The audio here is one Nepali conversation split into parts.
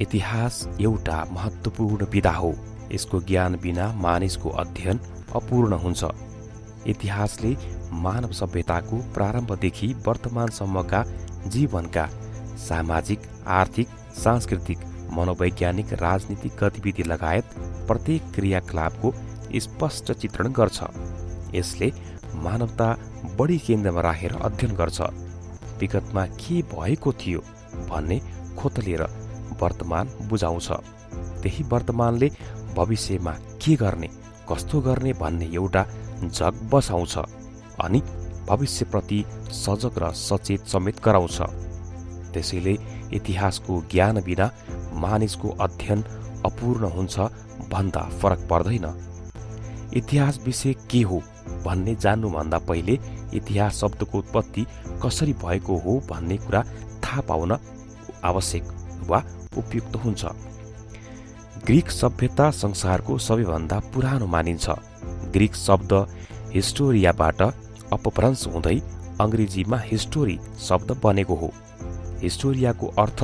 इतिहास एउटा महत्त्वपूर्ण विधा हो। यसको ज्ञान बिना मानिसको अध्ययन अपूर्ण हुन्छ। इतिहासले मानव सभ्यताको प्रारम्भदेखि वर्तमानसम्मका जीवनका सामाजिक, आर्थिक, सांस्कृतिक, मनोवैज्ञानिक, राजनीतिक गतिविधि लगायत प्रत्येक क्रियाकलापको स्पष्ट चित्रण गर्छ। यसले मानवता बढी केन्द्रमा राखेर अध्ययन गर्छ। विगतमा के भएको थियो भन्ने खोतलेर वर्तमान बुझाउँछ। त्यही वर्तमानले भविष्यमा के गर्ने, कस्तो गर्ने भन्ने एउटा जग बसाउँछ अनि भविष्यप्रति सजग र सचेत समेत गराउँछ। त्यसैले इतिहासको ज्ञान बिना मानिसको अध्ययन अपूर्ण हुन्छ भन्दा फरक पर्दैन। इतिहास विषय के हो भन्ने जान्नुभन्दा पहिले इतिहास शब्दको उत्पत्ति कसरी भएको हो भन्ने कुरा थाहा पाउन आवश्यक वा उपयुक्त हुन्छ। ग्रीक सभ्यता संसारको सबैभन्दा पुरानो मानिन्छ। ग्रीक शब्द हिस्टोरियाबाट अपभ्रंश हुँदै अंग्रेजीमा हिस्टोरी शब्द बनेको हो। हिस्टोरियाको अर्थ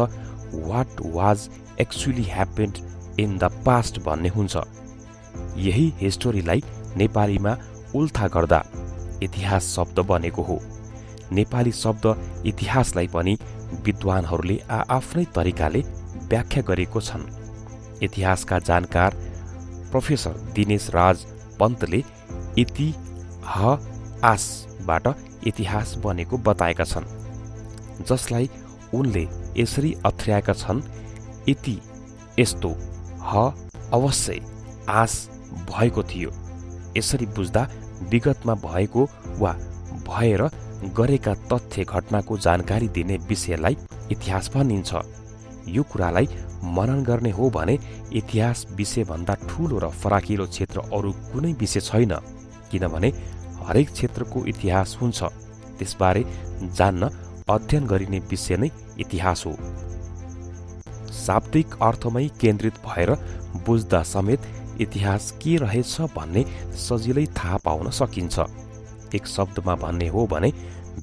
what was actually happened in the past भन्ने हुन्छ। यही हिस्टोरीलाई नेपालीमा उल्था गर्दा इतिहास शब्द बनेको हो। नेपाली शब्द इतिहासलाई पनि विद्वानहरूले आफ्नै तरिकाले व्याख्या गरेको छन्। इतिहासका जानकार प्रोफेसर दिनेश राज पन्तले इतिहासबाट इतिहास बनेको बताएका छन्, जसलाई उनले यसरी अथ्र्याएका छन्। इति यस्तो, ह अवश्य, आस भएको थियो। यसरी बुझ्दा विगतमा भएको वा भएर गरेका तथ्य घटनाको जानकारी दिने विषयलाई इतिहास भनिन्छ। यो कुरालाई मनन गर्ने हो भने इतिहास विषयभन्दा ठूलो र फराकिलो क्षेत्र अरू कुनै विषय छैन, किनभने हरेक क्षेत्रको इतिहास हुन्छ। त्यसबारे जान्न अध्ययन गरिने विषय नै इतिहास हो। शाब्दिक अर्थमै केन्द्रित भएर बुझ्दा समेत इतिहास के रहेछ भन्ने सजिलै थाहा पाउन सकिन्छ। एक शब्दमा भन्ने हो भने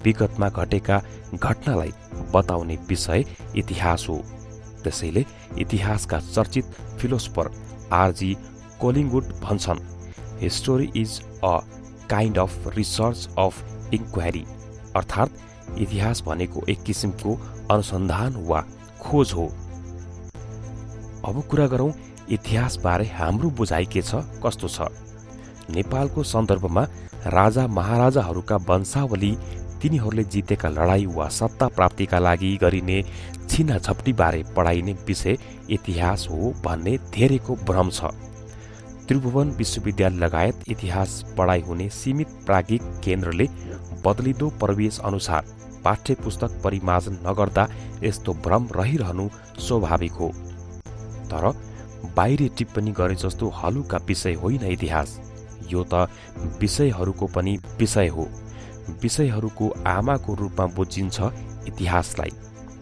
विगतमा घटेका घटनालाई बताउने विषय इतिहास हो। त्यसैले इतिहासका चर्चित फिलोसोफर आरजी कोलिङवुड भन्छन्, history is a kind of research of inquiry, अर्थात् इतिहास भनेको एक किसिमको अनुसन्धान वा खोज हो। अब कुरा गरौँ इतिहासबारे हाम्रो बुझाइ के छ, कस्तो छ। नेपालको सन्दर्भमा राजा महाराजाहरूका वंशावली, तिनीहरूले जितेका लडाईँ वा सत्ता प्राप्तिका लागि गरिने छिनाझप्टीबारे पढाइने विषय इतिहास हो भन्ने धेरैको भ्रम छ। त्रिभुवन विश्वविद्यालय लगायत इतिहास पढाइ हुने सीमित प्राज्ञिक केन्द्रले बदलिदो परिवेश अनुसार पाठ्य पुस्तक परिमार्जन नगर्दा यस्तो भ्रम रहिरहनु स्वाभाविक हो। तर बाहिरी टिप्पणी गरे जस्तो हलुका विषय होइन इतिहास। यो त विषयहरूको पनि विषय हो। विषयहरूको आमाको रूपमा बुझिन्छ इतिहासलाई,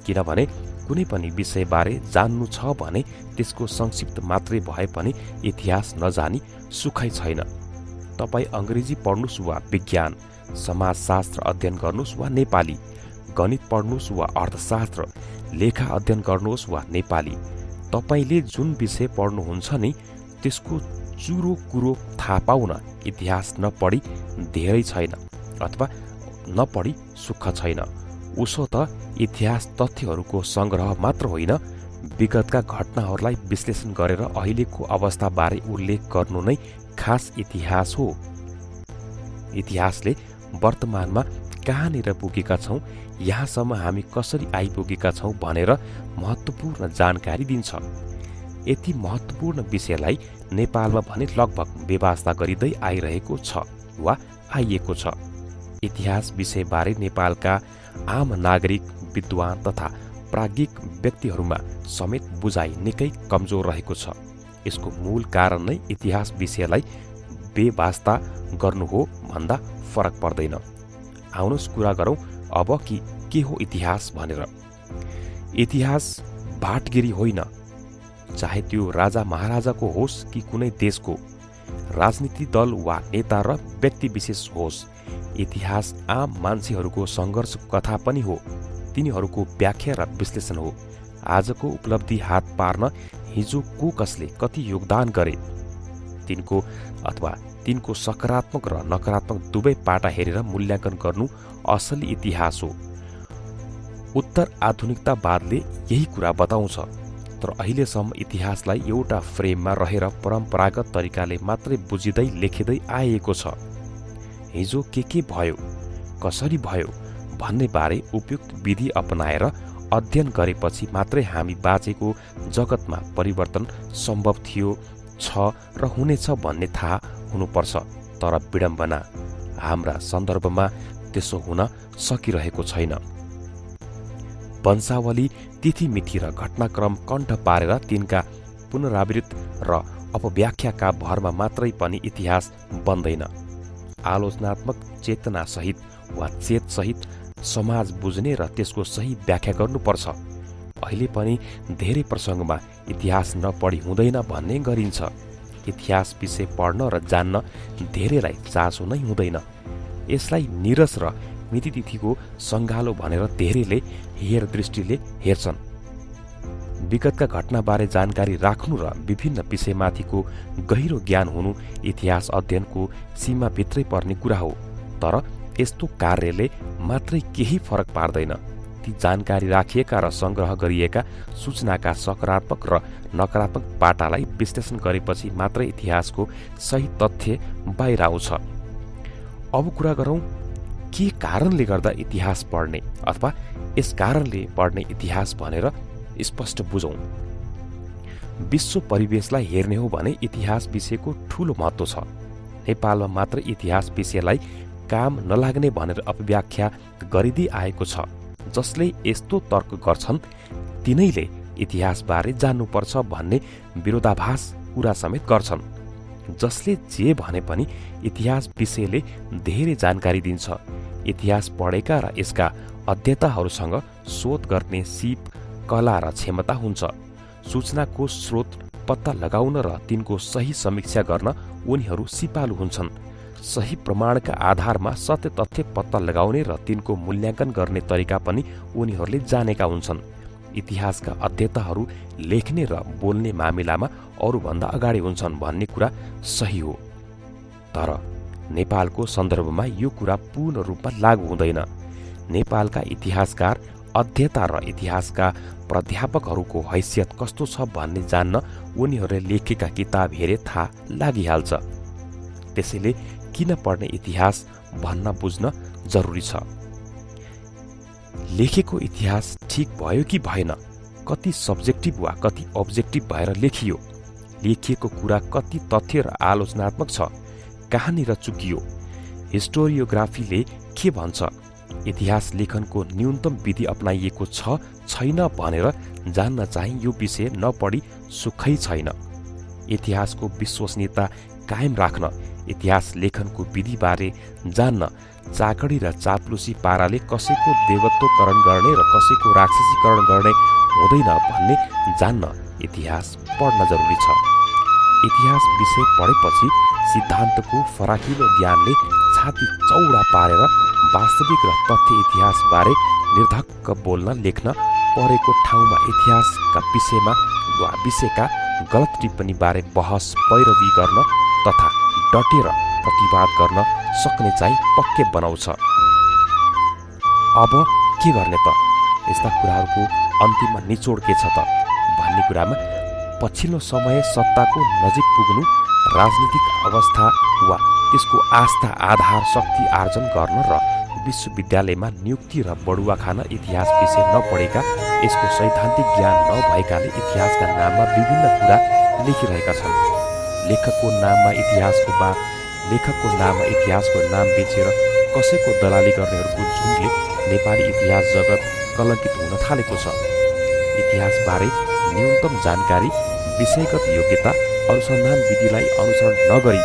किनभने कुनै पनि विषयबारे जान्नु छ भने त्यसको संक्षिप्त मात्रै भए पनि इतिहास नजानी सुखै छैन। तपाईँ अंग्रेजी पढ्नुस् वा विज्ञान, समाजशास्त्र अध्ययन गर्नुस् वा नेपाली, गणित पढ्नुस् वा अर्थशास्त्र, लेखा अध्ययन गर्नुहोस् वा नेपाली, तपाईले जुन विषय पढ्नुहुन्छ नि त्यसको चुरो कुरो थाहा पाउन इतिहास नपढी धेरै छैन अथवा नपढी सुख छैन। उसो त इतिहास तथ्यहरूको संग्रह मात्र होइन, विगतका घटनाहरूलाई विश्लेषण गरेर अहिलेको अवस्थाबारे उल्लेख गर्नु नै खास इतिहास हो। इतिहासले वर्तमानमा कहाँनिर पुगेका छौं, यहाँसम्म हामी कसरी आइपुगेका छौं भनेर महत्त्वपूर्ण जानकारी दिन्छ। यति महत्त्वपूर्ण विषयलाई नेपालमा भने लगभग बेवास्ता गरिँदै आइरहेको छ वा आइएको छ। इतिहास विषयबारे नेपालका आम नागरिक, विद्वान तथा प्राज्ञिक व्यक्तिहरूमा समेत बुझाइ निकै कमजोर रहेको छ। यसको मूल कारण नै इतिहास विषयलाई बेवास्ता गर्नु हो भन्दा फरक पर्दैन। आउनुहोस् कुरा गरौँ अब कि के हो इतिहास भनेर। इतिहास भाटगिरी होइन, चाहे त्यो राजा महाराजाको होस् कि कुनै देशको, राजनीतिक दल वा नेता र व्यक्ति विशेष होस्। इतिहास आम मान्छेहरूको सङ्घर्षको कथा पनि हो, तिनीहरूको व्याख्या र विश्लेषण हो। आजको उपलब्धि हात पार्न हिजो को कसले कति योगदान गरे तिनको अथवा तिनको सकारात्मक र नकारात्मक दुवै पाटा हेरेर मूल्याङ्कन गर्नु असली इतिहास हो। उत्तर आधुनिकतावादले यही कुरा बताउँछ, तर अहिलेसम्म इतिहासलाई एउटा फ्रेममा रहेर परम्परागत तरिकाले मात्रै बुझिँदै लेखिँदै आएको छ। हिजो के भयो, कसरी भयो भन्ने बारे उपयुक्त विधि अपनाएर अध्ययन गरेपछि मात्रै हामी बाँचेको जगतमा परिवर्तन सम्भव थियो, छ र हुनेछ भन्ने थाहा हुनुपर्छ। तर विडम्बना, हाम्रा सन्दर्भमा त्यसो हुन सकिरहेको छैन। वंशावली तिथिमिथि र घटनाक्रम कण्ठ पारेर तिनका पुनरावृत्त र अपव्याख्याका भरमा मात्रै पनि इतिहास बन्दैन। आलोचनात्मक चेतनासहित वा चेतसहित समाज बुझ्ने र त्यसको सही व्याख्या गर्नुपर्छ। अहिले पनि धेरै प्रसङ्गमा इतिहास नपढी हुँदैन भन्ने गरिन्छ। इतिहास विषय पढ्न र जान्न धेरैलाई चासो नै हुँदैन। यसलाई निरस र मितितिथिको सङ्गालो भनेर धेरैले हेरदृष्टिले हेर्छन्। विगतका घटनाबारे जानकारी राख्नु र विभिन्न विषयमाथिको गहिरो ज्ञान हुनु इतिहास अध्ययनको सीमाभित्रै पर्ने कुरा हो। तर यस्तो कार्यले मात्रै केही फरक पार्दैन। ती जानकारी राखिएका र सङ्ग्रह गरिएका सूचनाका सकारात्मक र नकारात्मक पाटालाई विश्लेषण गरेपछि मात्रै इतिहासको सही तथ्य बाहिर आउँछ। अब कुरा गरौँ के कारणले गर्दा इतिहास पढ्ने अथवा यस कारणले पढ्ने इतिहास भनेर स्पष्ट बुझौँ। विश्व परिवेशलाई हेर्ने हो भने इतिहास विषयको ठूलो महत्त्व छ। नेपालमा मात्र इतिहास विषयलाई काम नलाग्ने भनेर अपव्याख्या गरिँदै आएको छ। जसले यस्तो तर्क गर्छन् तिनैले इतिहासबारे जान्नुपर्छ भन्ने विरोधाभास कुरा समेत गर्छन्। जसले जे भने पनि इतिहास विषयले धेरै जानकारी दिन्छ। इतिहास पढेका र यसका अध्येताहरूसँग शोध गर्ने सिप, कला र क्षमता हुन्छ। सूचनाको स्रोत पत्ता लगाउन र तिनको सही समीक्षा गर्न उनीहरू सिपालु हुन्छन्। सही प्रमाणका आधारमा सत्य तथ्य पत्ता लगाउने र तिनको मूल्याङ्कन गर्ने तरिका पनि उनीहरूले जानेका हुन्छन्। इतिहासका अध्येताहरू लेख्ने र बोल्ने मामिलामा अरूभन्दा अगाडि हुन्छन् भन्ने कुरा सही हो। तर नेपालको सन्दर्भमा यो कुरा पूर्ण रूपमा लागू हुँदैन। नेपालका इतिहासकार, अध्येता र इतिहासका प्राध्यापकहरूको हैसियत कस्तो छ भन्ने जान्न उनीहरूले लेखेका किताब हेरे थाहा लागिहाल्छ। त्यसैले किन पढ्ने इतिहास भन्न बुझ्न जरुरी छ। लेखेको इतिहास ठिक भयो कि भएन, कति सब्जेक्टिभ वा कति अब्जेक्टिभ भएर लेखियो, लेखिएको कुरा कति तथ्य र आलोचनात्मक छ, कहाँनिर चुकियो, हिस्टोरियोग्राफीले के भन्छ, इतिहास लेखनको न्यूनतम विधि अपनाइएको छ छैन भनेर जान्न चाहिँ यो विषय नपढी सुखै छैन। इतिहासको विश्वसनीयता कायम राख्न, इतिहास लेखनको विधिबारे जान्न, चाकडी र चाप्लुसी पाराले कसैको देवत्वकरण गर्ने र कसैको राक्षसीकरण गर्ने हुँदैन भन्ने जान्न इतिहास पढ्न जरुरी छ। इतिहास विषय पढेपछि सिद्धान्तको फराकिलो ज्ञानले छाती चौडा पारेर वास्तविक र तथ्य इतिहासबारे निर्धक्क बोल्न, लेख्न, पढेको ठाउँमा इतिहासका विषयमा वा विषयका गलत टिप्पणीबारे बहस पैरवी गर्न तथा डटेर प्रतिवाद गर्न सक्ने चाहिँ पक्कै बनाउँछ। अब के गर्ने त? यस्ता कुराहरूको अन्तिममा निचोड के छ त भन्ने कुरामा पछिल्लो समय सत्ताको नजिक पुग्नु, राजनीतिक अवस्था वा त्यसको आस्था आधार शक्ति आर्जन गर्न र विश्वविद्यालयमा नियुक्ति र बढुवा खान इतिहास विषय नपढेका, यसको सैद्धान्तिक ज्ञान नभएकाले इतिहासका नाममा विभिन्न कुरा लेखिरहेका छन्। लेखकको नाममा इतिहासको नाम बेचेर कसैको दलाली गर्नेहरूको झुन्डले नेपाली इतिहास जगत कलङ्कित हुन थालेको छ। इतिहासबारे न्यूनतम जानकारी, विषयगत योग्यता, अनुसन्धान विधिलाई अनुसरण नगरी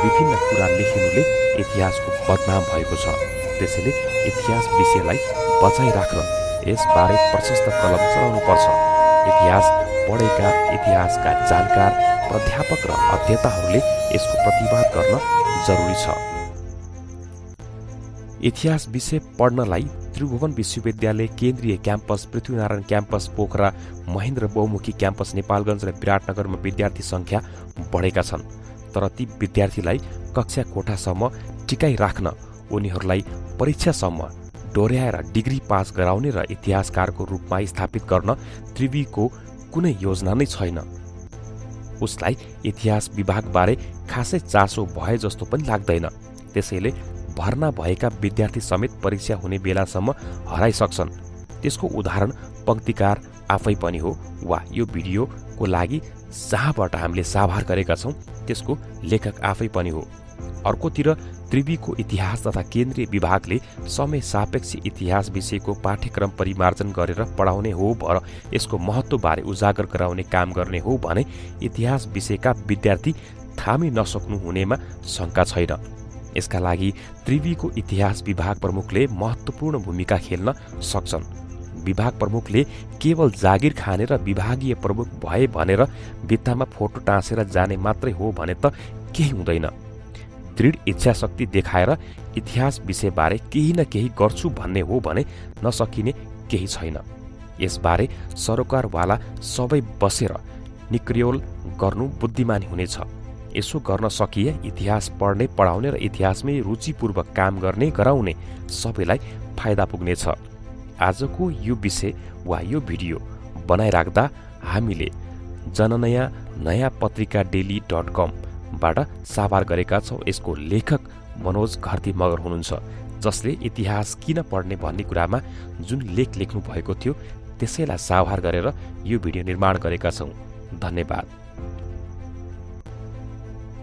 विभिन्न कुरा लेखिनुले इतिहासको बदनाम भएको छ। त्यसैले इतिहास विषयलाई बचाइराख्न यसबारे प्रशस्त कलम चलाउनुपर्छ। इतिहास पढेका, इतिहासका जानकार प्राध्यापक र अध्येताहरूले यसको प्रतिवाद गर्न जरुरी छ। इतिहास विषय पढ्नलाई त्रिभुवन विश्वविद्यालय केन्द्रीय क्याम्पस, पृथ्वीनारायण क्याम्पस, पोखरा, महेन्द्र बहुमुखी क्याम्पस नेपालगञ्ज र विराटनगरमा विद्यार्थी सङ्ख्या बढेका छन्। तर ती विद्यार्थीलाई कक्षा कोठासम्म टिकाइ राख्न, उनीहरूलाई परीक्षासम्म डोर्याएर डिग्री पास गराउने र इतिहासकारको रूपमा स्थापित गर्न त्रिवीको कुनै योजना नै छैन। उसलाई इतिहास विभागबारे खासै चासो भए जस्तो पनि लाग्दैन। त्यसैले भर्ना भएका विद्यार्थी समेत परीक्षा हुने बेलासम्म हराइसक्छन्। त्यसको उदाहरण पंक्तिकार आफै पनि हो वा यो भिडियोको लागि जहाँबाट हामीले साभार गरेका छौँ त्यसको लेखक आफै पनि हो। अर्कोतिर त्रिवीको इतिहास तथा केन्द्रीय विभागले समय सापेक्ष इतिहास विषयको पाठ्यक्रम परिमार्जन गरेर पढाउने हो र यसको महत्त्वबारे उजागर गराउने काम गर्ने हो भने इतिहास विषयका विद्यार्थी थामी नसक्नु हुनेमा शङ्का छैन। यसका लागि त्रिवीको इतिहास विभाग प्रमुखले महत्त्वपूर्ण भूमिका खेल्न सक्छन्। विभाग प्रमुखले केवल जागिर खाने र विभागीय प्रमुख भए भनेर भित्तामा फोटो टाँसेर जाने मात्रै हो भने त केही हुँदैन। दृढ इच्छाशक्ति देखाएर इतिहास विषयबारे केही न केही गर्छु भन्ने हो भने नसकिने केही छैन। यसबारे सरोकारवाला सबै बसेर निक्रियोल गर्नु बुद्धिमानी हुनेछ। यसो गर्न सकिए इतिहास पढ्ने, पढाउने र इतिहासमै रुचिपूर्वक काम गर्ने, गराउने सबैलाई फाइदा पुग्नेछ। आजको यो विषय वा यो भिडियो बनाइराख्दा हामीले जननयाँ नयाँ पत्रिका daily.com बाट साभार गरेका छौँ। यसको लेखक मनोज घरती मगर हुनुहुन्छ, जसले इतिहास किन पढ्ने भन्ने कुरामा जुन लेख लेख्नु भएको थियो त्यसैलाई साभार गरेर यो भिडियो निर्माण गरेका छौँ। धन्यवाद।